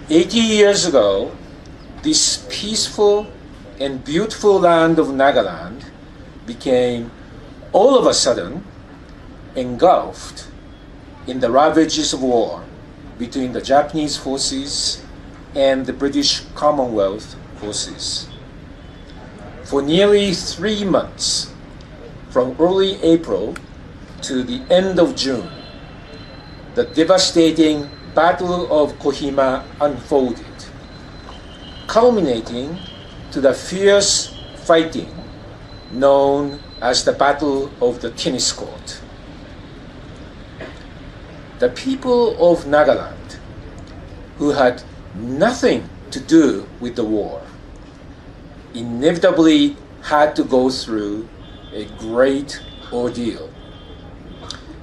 80 years ago, this peaceful and beautiful land of Nagaland became all of a sudden engulfed in the ravages of war between the Japanese forces and the British Commonwealth forces. For nearly 3 months, from early April to the end of June, the devastating Battle of Kohima unfolded, culminating to the fierce fighting known as the Battle of the Tennis Court. The people of Nagaland, who had nothing to do with the war, inevitably had to go through a great ordeal.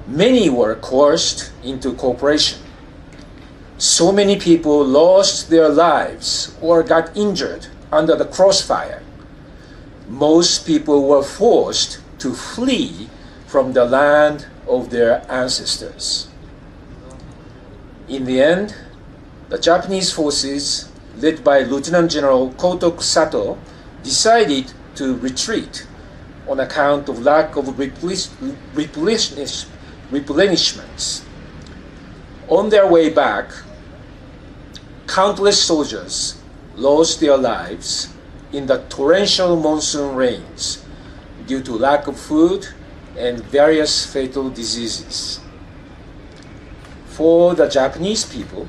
Many were coerced into cooperation. So many people lost their lives or got injured under the crossfire. Most people were forced to flee from the land of their ancestors. In the end, the Japanese forces, led by Lieutenant General Kotoku Sato, decided to retreat on account of lack of replenishments. On their way back, countless soldiers lost their lives in the torrential monsoon rains due to lack of food and various fatal diseases. For the Japanese people,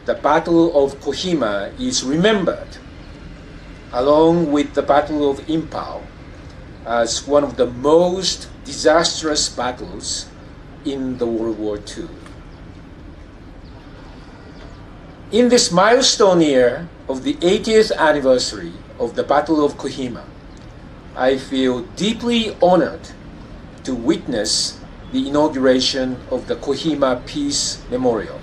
the Battle of Kohima is remembered, along with the Battle of Impal, as one of the most disastrous battles in the World War II. In this milestone year of the 80th anniversary of the Battle of Kohima, I feel deeply honored to witness the inauguration of the Kohima Peace Memorial,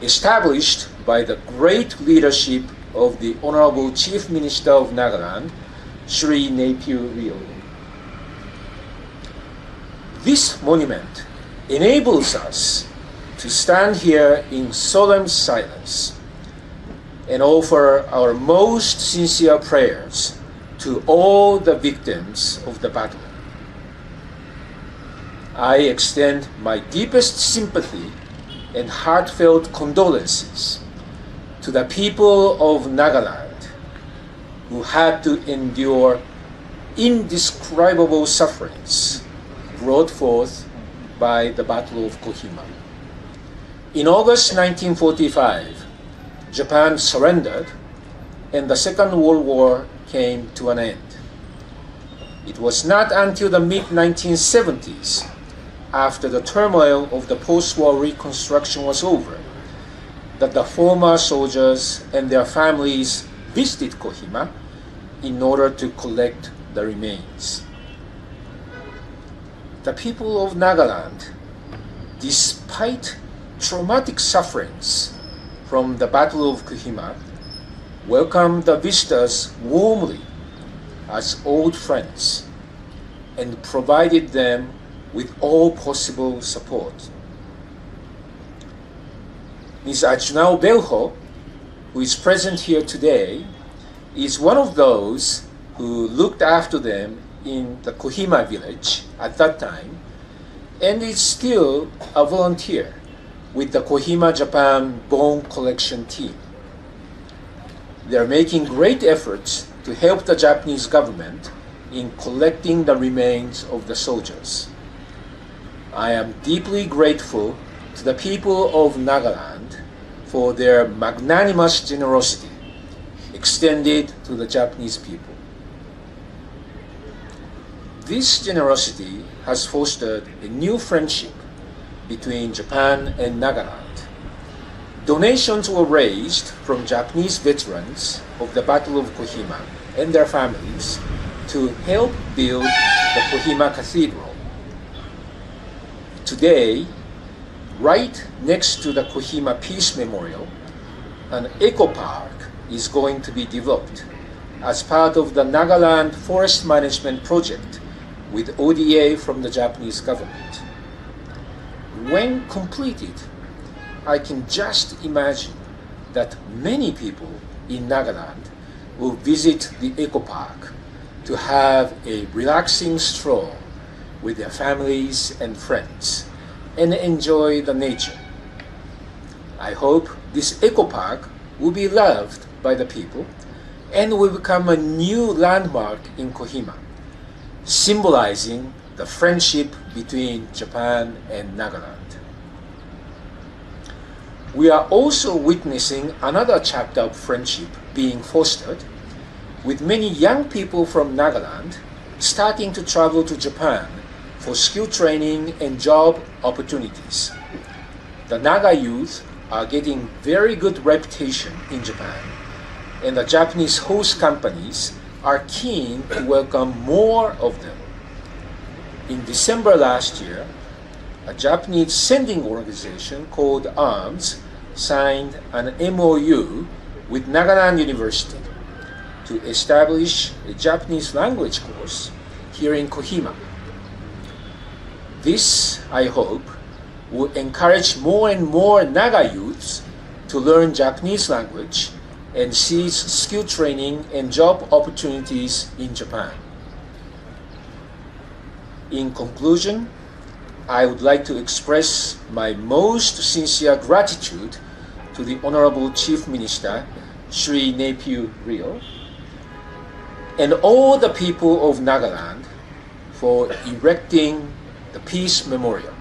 established by the great leadership of the Honorable Chief Minister of Nagaland, Shri Nephiu. This monument enables us to stand here in solemn silence and offer our most sincere prayers to all the victims of the battle. I extend my deepest sympathy and heartfelt condolences to the people of Nagaland who had to endure indescribable sufferings brought forth by the Battle of Kohima. In August 1945, Japan surrendered and the Second World War came to an end. It was not until the mid-1970s, after the turmoil of the post-war reconstruction was over, that the former soldiers and their families visited Kohima in order to collect the remains. The people of Nagaland, despite traumatic sufferings from the Battle of Kohima, welcomed the visitors warmly as old friends and provided them with all possible support. Ms. Ajunao Belho, who is present here today, is one of those who looked after them in the Kohima village at that time and is still a volunteer with the Kohima Japan Bone Collection Team. They are making great efforts to help the Japanese government in collecting the remains of the soldiers. I am deeply grateful to the people of Nagaland for their magnanimous generosity extended to the Japanese people. This generosity has fostered a new friendship between Japan and Nagaland. Donations were raised from Japanese veterans of the Battle of Kohima and their families to help build the Kohima Cathedral. Today, right next to the Kohima Peace Memorial, an eco park is going to be developed as part of the Nagaland Forest Management Project with ODA from the Japanese government. When completed, I can just imagine that many people in Nagaland will visit the eco park to have a relaxing stroll with their families and friends and enjoy the nature. I hope this eco park will be loved by the people and will become a new landmark in Kohima, symbolizing the friendship between Japan and Nagaland. We are also witnessing another chapter of friendship being fostered, with many young people from Nagaland starting to travel to Japan for skill training and job opportunities. The Naga youth are getting very good reputation in Japan, and the Japanese host companies are keen to welcome more of them. In December last year, a Japanese sending organization called ARMS signed an MOU with Nagaland University to establish a Japanese language course here in Kohima. This, I hope, will encourage more and more Naga youths to learn Japanese language and seize skill training and job opportunities in Japan. In conclusion, I would like to express my most sincere gratitude to the Honorable Chief Minister, Shri Nephiu and all the people of Nagaland for erecting the Peace Memorial.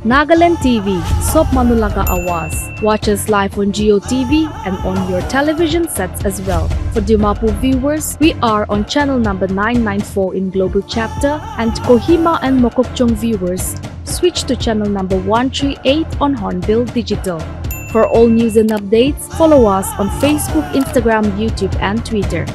Nagaland TV, Sop Manulaga Awas. Watch us live on Geo TV and on your television sets as well. For Dimapu viewers, we are on channel number 994 in Global Chapter, and Kohima and Mokokchung viewers, switch to channel number 138 on Hon'ble Digital. For all news and updates, follow us on Facebook, Instagram, YouTube, and Twitter.